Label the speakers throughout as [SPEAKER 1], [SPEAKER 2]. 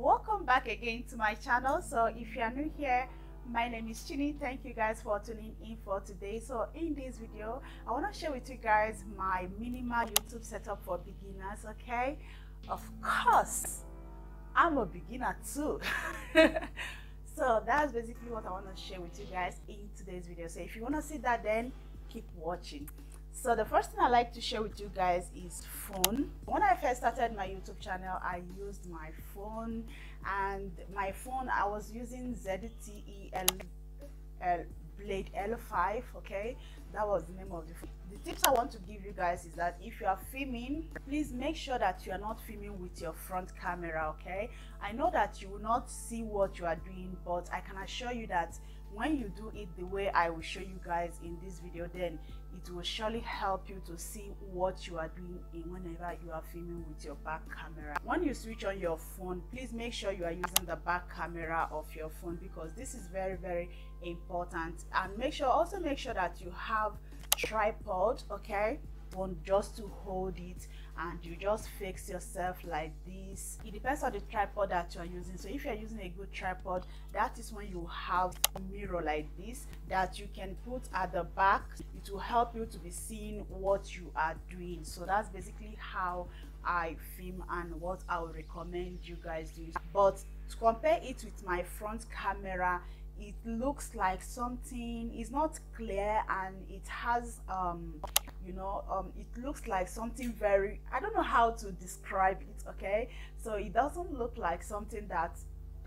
[SPEAKER 1] welcome back again to my channel. So if you are new here, my name is Chini. Thank you guys for tuning in for today. So in this video, I want to share with you guys my minimal YouTube setup for beginners. Okay, of course I'm a beginner too. So that's basically what I want to share with you guys in today's video. So if you want to see that, then keep watching. So the first thing I like to share with you guys is phone. When I first started my YouTube channel, I used my phone, and my phone I was using ZTE Blade L5. Okay, that was the name of the phone. The tips I want to give you guys is that if you are filming, please make sure that you are not filming with your front camera. Okay, I know that you will not see what you are doing, but I can assure you that when you do it the way I will show you guys in this video, then it will surely help you to see what you are doing whenever you are filming with your back camera. When you switch on your phone, please make sure you are using the back camera of your phone, because this is very important. And also make sure that you have tripod, okay, one just to hold it, and you just fix yourself like this. It depends on the tripod that you are using. So if you are using a good tripod, that is when you have a mirror like this that you can put at the back. It will help you to be seeing what you are doing. So that's basically how I film and what I would recommend you guys do. But to compare it with my front camera, it looks like something is not clear, and it has it looks like something very, I don't know how to describe it. Okay, so it doesn't look like something that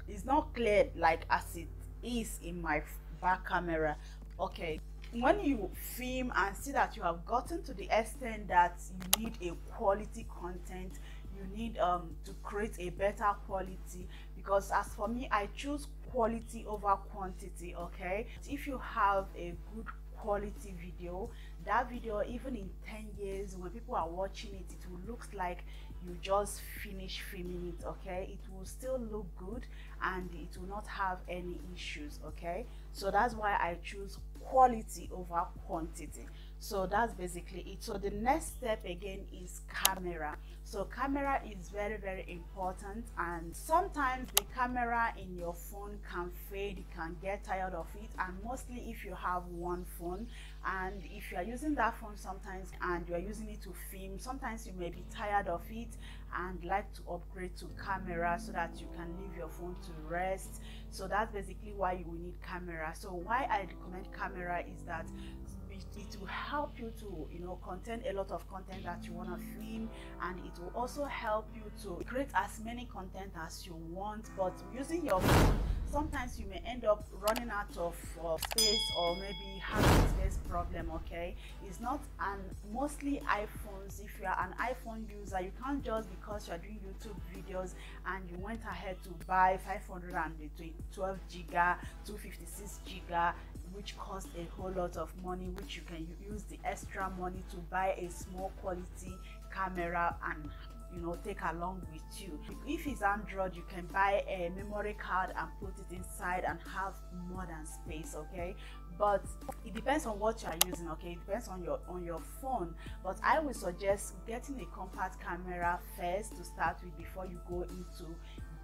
[SPEAKER 1] is not clear like as it is in my back camera. Okay, when you film and see that you have gotten to the extent that you need a quality content, you need to create a better quality, because as for me, I choose quality over quantity. Okay, if you have a good quality video, that video, even in 10 years when people are watching it, it will look like you just finished filming it. Okay, it will still look good and it will not have any issues. Okay, so that's why I choose quality over quantity. So that's basically it. So the next step again is camera. So camera is very important, and sometimes the camera in your phone can fade, you can get tired of it, and mostly if you have one phone, and if you are using that phone sometimes and you are using it to film, sometimes you may be tired of it and like to upgrade to camera so that you can leave your phone to rest. So that's basically why you will need camera. So why I recommend camera is that it will help you to contain a lot of content that you want to film, and it will also help you to create as many content as you want. But using your phone, sometimes you may end up running out of space, or maybe having space problem. Okay, it's not, and mostly iPhones, if you are an iPhone user, you can't just because you are doing YouTube videos and you went ahead to buy 512 giga, 256 giga, which costs a whole lot of money, which you can use the extra money to buy a small quality camera and take along with you. If it's Android, you can buy a memory card and put it inside and have more than space. Okay, but it depends on what you are using. Okay, it depends on your phone, but I will suggest getting a compact camera first to start with before you go into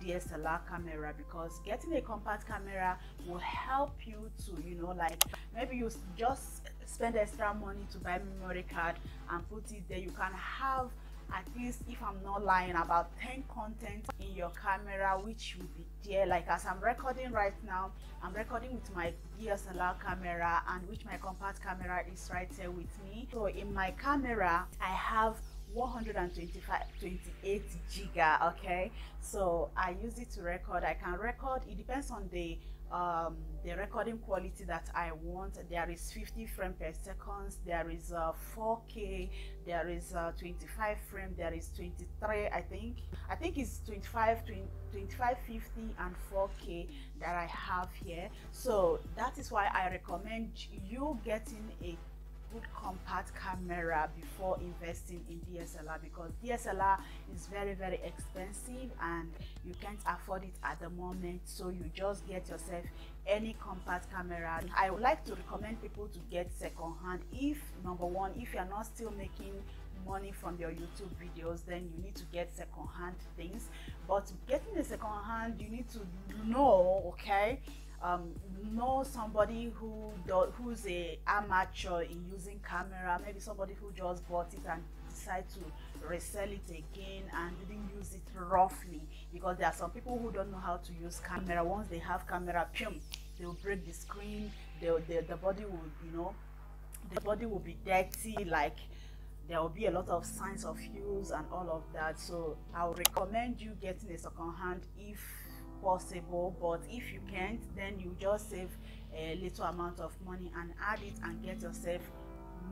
[SPEAKER 1] DSLR camera, because getting a compact camera will help you to like maybe you just spend extra money to buy memory card and put it there. You can have at least, if I'm not lying, about 10 content in your camera, which will be there. Like as I'm recording right now, I'm recording with my DSLR camera, and which my compact camera is right here with me. So in my camera I have 128 giga. Okay, so I use it to record. I can record, it depends on the recording quality that I want. There is 50 frames per second, there is 4K, there is 25 frame, there is 23, I think it's 25, 50 and 4K that I have here. So that is why I recommend you getting a good compact camera before investing in DSLR, because DSLR is very expensive and you can't afford it at the moment. So you just get yourself any compact camera. I would like to recommend people to get second hand if, number one, if you're not still making money from your YouTube videos, then you need to get second-hand things. But getting a second-hand, you need to know, okay, know somebody who's a amateur in using camera, maybe somebody who just bought it and decide to resell it again and didn't use it roughly, because there are some people who don't know how to use camera. Once they have camera, they will break the screen, the body will, you know, the body will be dirty, like there will be a lot of signs of use and all of that. So I would recommend you getting a second hand if possible, but if you can't, then you just save a little amount of money and add it and get yourself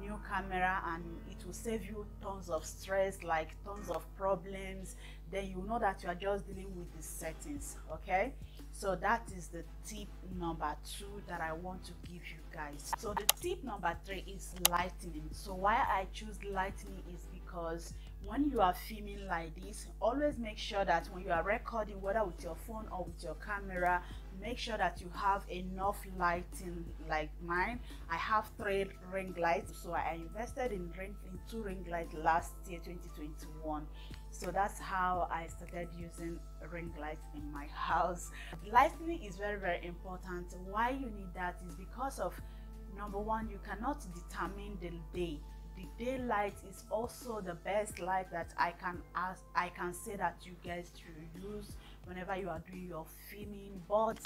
[SPEAKER 1] new camera, and it will save you tons of stress, like tons of problems. Then you know that you are just dealing with the settings. Okay, so that is the tip number 2 that I want to give you guys. So the tip number 3 is lightning. So why I choose lightning is because when you are filming like this, always make sure that when you are recording, whether with your phone or with your camera, make sure that you have enough lighting. Like mine, I have 3 ring lights, so I invested in 2 ring lights last year, 2021. So that's how I started using ring lights in my house. Lighting is very, very important. Why you need that is because of, number 1, you cannot determine the day. The daylight is also the best light that I can say that you guys should use whenever you are doing your filming. But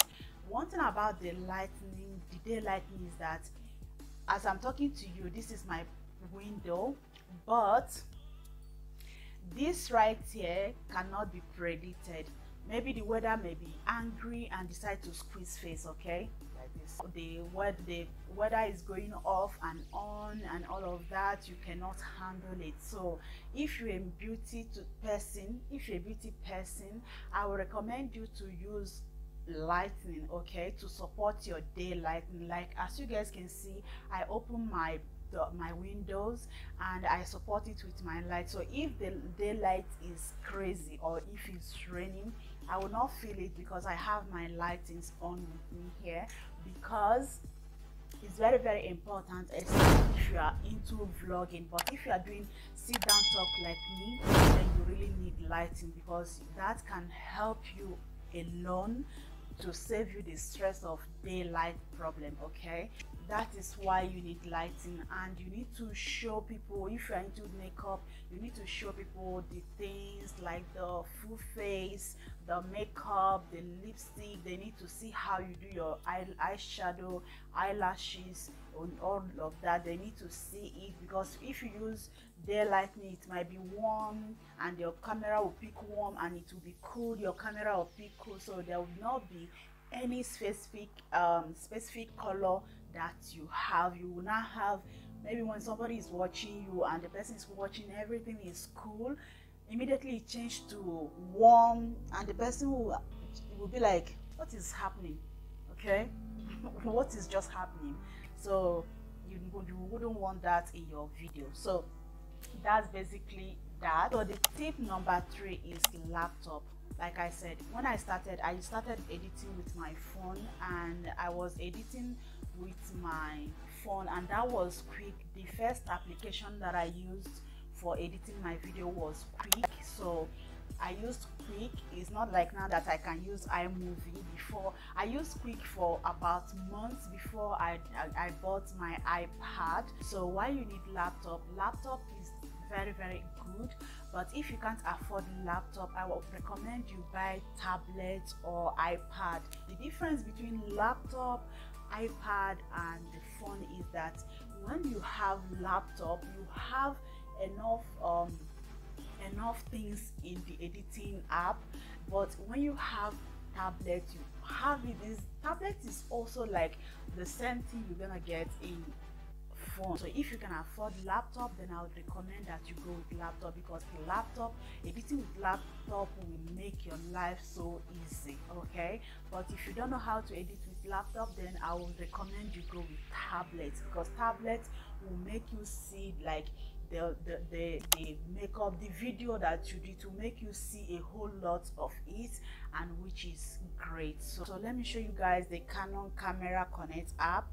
[SPEAKER 1] one thing about the lightning, the daylight, is that as I'm talking to you, this is my window, but this right here cannot be predicted. Maybe the weather may be angry and decide to squeeze face, okay, like this. The weather is going off and on and all of that, you cannot handle it. So if you're a beauty person, I would recommend you to use lightning, okay, to support your daylight. Like as you guys can see, I open my windows and I support it with my light. So if the daylight is crazy or if it's raining, I will not feel it because I have my lightings on with me here, because it's very, very important, especially if you are into vlogging. But if you are doing sit down talk like me, then you really need lighting, because that can help you alone to save you the stress of daylight problem. Okay, that is why you need lighting. And you need to show people, if you're into makeup, you need to show people the things like the full face, the makeup, the lipstick. They need to see how you do your eyeshadow, eyelashes, and all of that. They need to see it, because if you use daylight, it might be warm and your camera will pick warm, and it will be cool, your camera will pick cool. So there will not be any specific color that you have. You will not have, maybe when somebody is watching you and the person is watching, everything is cool, immediately it changed to warm and the person will be like, what is happening? Okay, what is just happening? So you wouldn't want that in your video. So that's basically that. So the tip number 3 is laptop. Like I said, when I started editing with my phone, and I was editing with my phone, and that was quick. The first application that I used for editing my video was Quick. So I used Quick. It's not like now that I can use iMovie. Before, I used Quick for about months before I bought my iPad. So why you need laptop is very, very good. But if you can't afford laptop, I would recommend you buy tablet or iPad. The difference between laptop, iPad and the phone is that when you have laptop, you have enough things in the editing app. But when you have tablet, you have it. This tablet is also like the same thing you're gonna get in phone. So if you can afford laptop, then I would recommend that you go with laptop, because the laptop, editing with laptop will make your life so easy. Okay, but if you don't know how to edit with laptop, then I would recommend you go with tablet, because tablet will make you see like the makeup, the video that you did, to make you see a whole lot of it, and which is great. So let me show you guys the Canon camera connect app.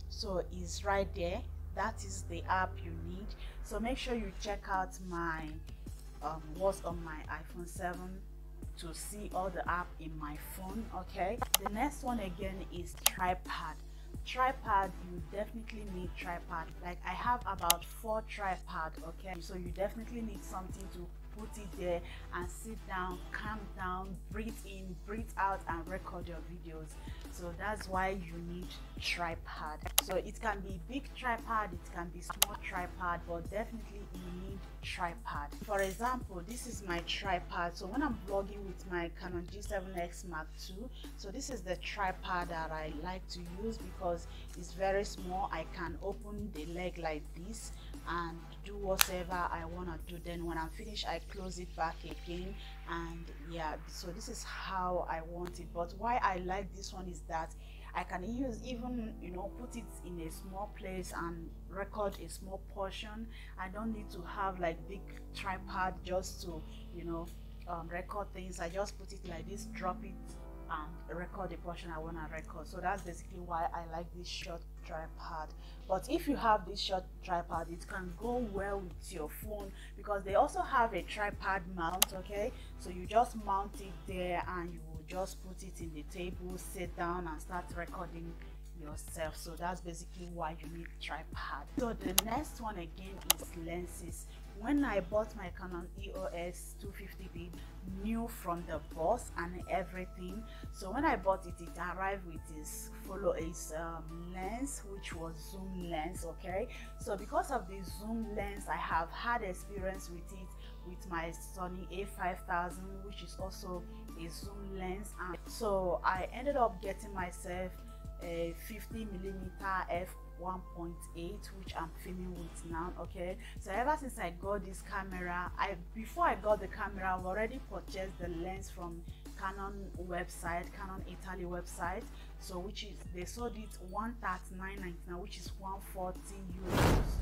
[SPEAKER 1] So it's right there. that is the app you need. So make sure you check out my what's on my iPhone 7 to see all the app in my phone. Okay, the next one again is tripod. You definitely need tripod. Like I have about 4 tripod. Okay, so you definitely need something to put it there and sit down, calm down, breathe in, breathe out, and record your videos. So that's why you need tripod. So it can be big tripod, it can be small tripod, but definitely you need tripod. For example, this is my tripod. So when I'm vlogging with my Canon G7X Mark II, so this is the tripod that I like to use because it's very small. I can open the leg like this and do whatever I want to do. Then when I'm finished, I close it back again, and yeah, so this is how I want it. But why I like this one is that I can use even, you know, put it in a small place and record a small portion. I don't need to have like big tripod just to, you know, record things. I just put it like this, drop it, and record the portion I want to record. So that's basically why I like this short tripod. But if you have this short tripod, it can go well with your phone because they also have a tripod mount. Okay, so you just mount it there and you will just put it in the table, sit down and start recording yourself. So that's basically why you need tripod. So the next one again is lenses. When I bought my Canon EOS 250D new from the box and everything, so when I bought it, it arrived with this lens, which was zoom lens. Okay, so because of the zoom lens, I have had experience with it with my Sony A5000, which is also a zoom lens, and so I ended up getting myself a 50mm f1.8, which I'm filming with now. Okay, so ever since I got this camera, before I got the camera, I've already purchased the lens from Canon website, Canon Italy website. So which is, they sold it $139.99, which is 140 euros,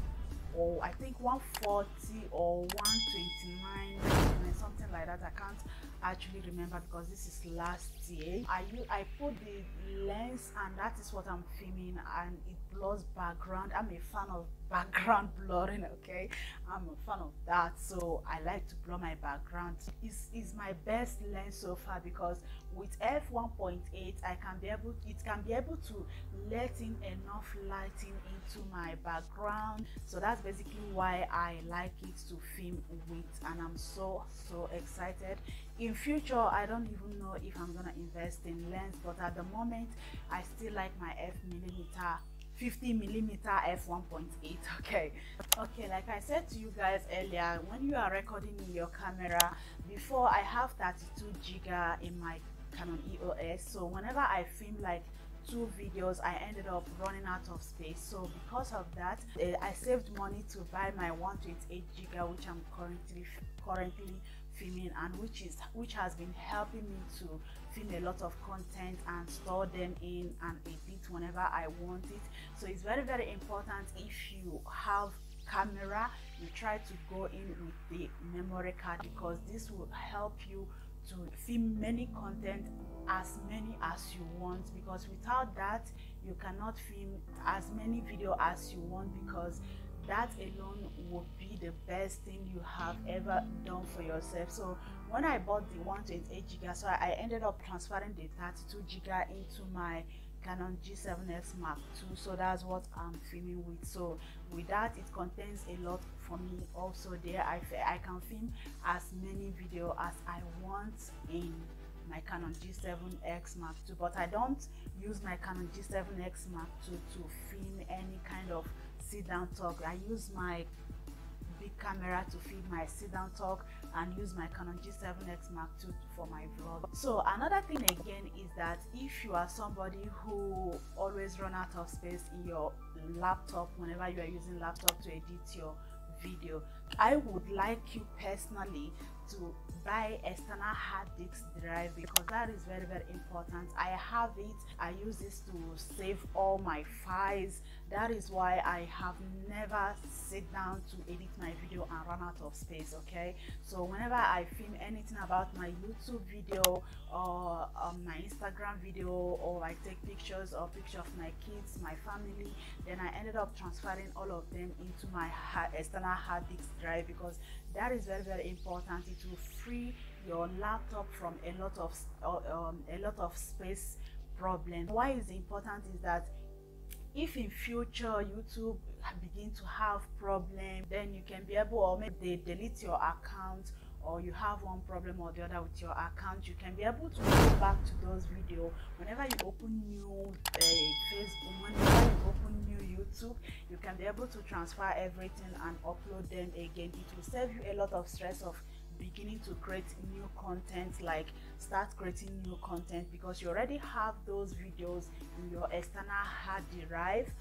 [SPEAKER 1] or I think 140 or 129, something like that. I can't actually remember because this is last year. I put the lens, and that is what I'm filming, and it blurs background. I'm a fan of background blurring. Okay, I'm a fan of that, so I like to blur my background. It's my best lens so far because with f1.8 it can be able to let in enough lighting into my background. So that's basically why I like it to film with, and I'm so excited. In future, I don't even know if I'm gonna invest in lens, but at the moment I still like my 50mm f1.8. Okay, like I said to you guys earlier, when you are recording in your camera, before I have 32GB in my Canon EOS, so whenever I film like 2 videos, I ended up running out of space. So because of that, I saved money to buy my 128GB, which I'm currently filming, and which has been helping me to film a lot of content and store them in and edit whenever I want it. So it's very important, if you have camera, you try to go in with the memory card, because this will help you to film many content, as many as you want, because without that you cannot film as many video as you want, because that alone would be the best thing you have ever done for yourself. So when I bought the 128GB, so I ended up transferring the 32GB into my Canon G7X Mark II. So that's what I'm filming with. So with that, it contains a lot for me. Also there, I can film as many video as I want in my Canon G7X Mark II, but I don't use my Canon G7X Mark II to film any kind of sit down talk. I use my big camera to film my sit down talk and use my Canon G7X Mark II for my vlog. So another thing again is that if you are somebody who always run out of space in your laptop whenever you are using laptop to edit your video, I would like you personally to buy external hard disk drive, because that is very, very important. I have it. I use this to save all my files. That is why I have never sit down to edit my video and run out of space. Okay, so whenever I film anything about my YouTube video or my Instagram video, or I take pictures of my kids, my family, then I ended up transferring all of them into my external hard disk drive, because that is very, very important. It will free your laptop from a lot of space problem. Why is it important is that if in future YouTube begin to have problem, then you can be able, or maybe they delete your account, or you have one problem or the other with your account, you can be able to go back to those videos whenever you open new Facebook, whenever you open new YouTube. You can be able to transfer everything and upload them again. It will save you a lot of stress of beginning to create new content, like start creating new content, because you already have those videos in your external hard drive.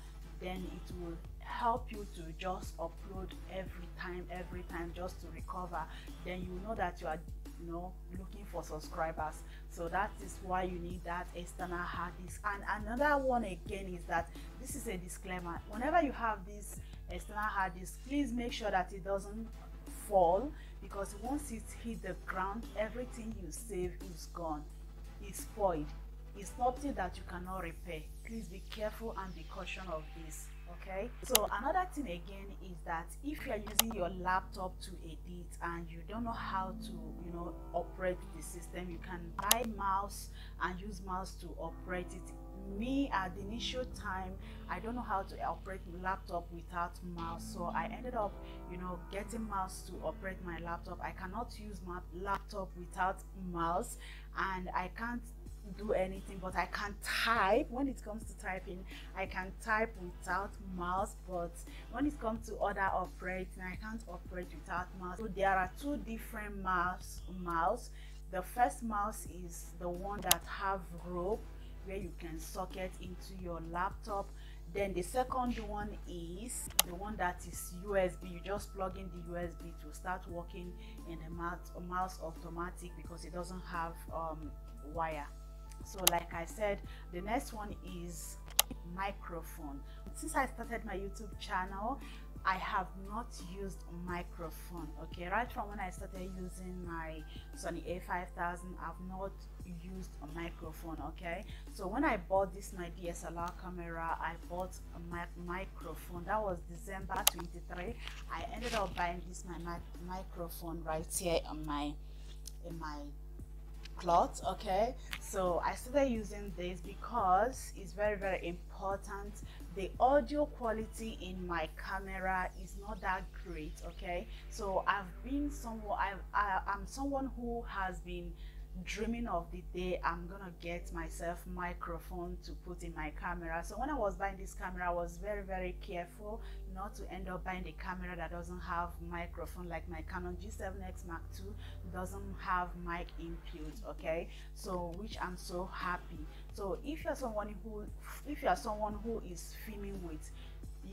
[SPEAKER 1] Then it will help you to just upload every time just to recover. Then you know that you are looking for subscribers. So that is why you need that external hard disk. And another one again is that this is a disclaimer: whenever you have this external hard disk, please make sure that it doesn't fall, because once it hit the ground, everything you save is gone, it's spoiled. It's something that you cannot repair. Please be careful and be cautious of this. Okay, so another thing again is that if you are using your laptop to edit and you don't know how to operate the system, you can buy mouse and use mouse to operate it. Me, at the initial time, I don't know how to operate my laptop without mouse, so I ended up getting mouse to operate my laptop. I cannot use my laptop without mouse, and I can't do anything, but I can type. When it comes to typing, I can type without mouse, but when it comes to other operating, I can't operate without mouse. So there are two different mouse. The first mouse is the one that have rope where you can socket into your laptop. Then the second one is the one that is USB. You just plug in the USB to start working in the mouse automatic, because it doesn't have wire. So like I said, the next one is microphone. Since I started my YouTube channel, I have not used microphone. Okay, right from when I started using my Sony A5000, I've not used a microphone. Okay, so when I bought this my DSLR camera, I bought a microphone. That was December 23. I ended up buying this my microphone right here in my cloth. Okay, so I started using this because it's very, very important. The audio quality in my camera is not that great. Okay, so I'm someone who has been dreaming of the day I'm gonna get myself microphone to put in my camera. So when I was buying this camera, I was very, very careful not to end up buying a camera that doesn't have microphone, like my Canon G7X Mark II doesn't have mic input. Okay, so which I'm so happy. So if you're someone who is filming with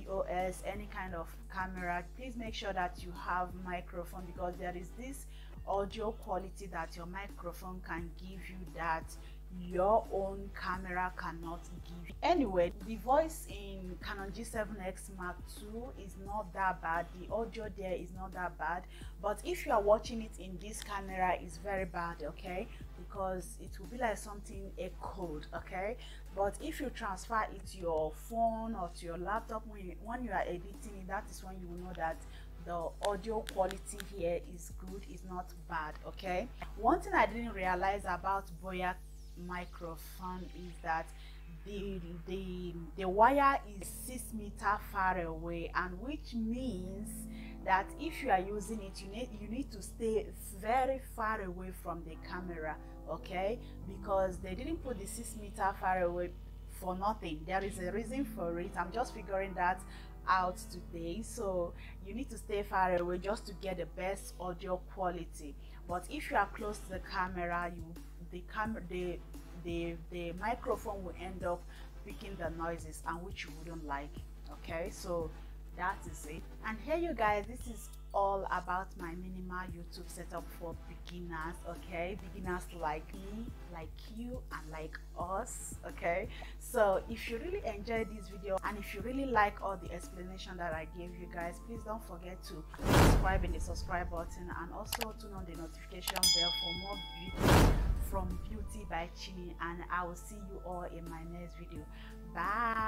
[SPEAKER 1] EOS, any kind of camera, please make sure that you have microphone, because there is this audio quality that your microphone can give you that your own camera cannot give you. Anyway, the voice in Canon G7X Mark II is not that bad. The audio there is not that bad, but if you are watching it in this camera, it's very bad. Okay, because it will be like something echoed. Okay, but if you transfer it to your phone or to your laptop when you are editing it, that is when you will know that the audio quality here is good, is not bad. Okay, one thing I didn't realize about Boya microphone is that the wire is 6 meters far away, and which means that if you are using it, you need to stay very far away from the camera. Okay, because they didn't put the 6 meters far away for nothing. There is a reason for it. I'm just figuring that out today. So you need to stay far away just to get the best audio quality. But if you are close to the camera, the microphone will end up picking the noises, and which you wouldn't like. Okay, so that is it. And here you guys, this is all about my minimal YouTube setup for beginners, okay? Beginners like me, like you, and like us, okay? So if you really enjoyed this video and if you really like all the explanation that I gave you guys, please don't forget to subscribe in the subscribe button and also turn on the notification bell for more videos from Beauty by Chini, and I will see you all in my next video. Bye.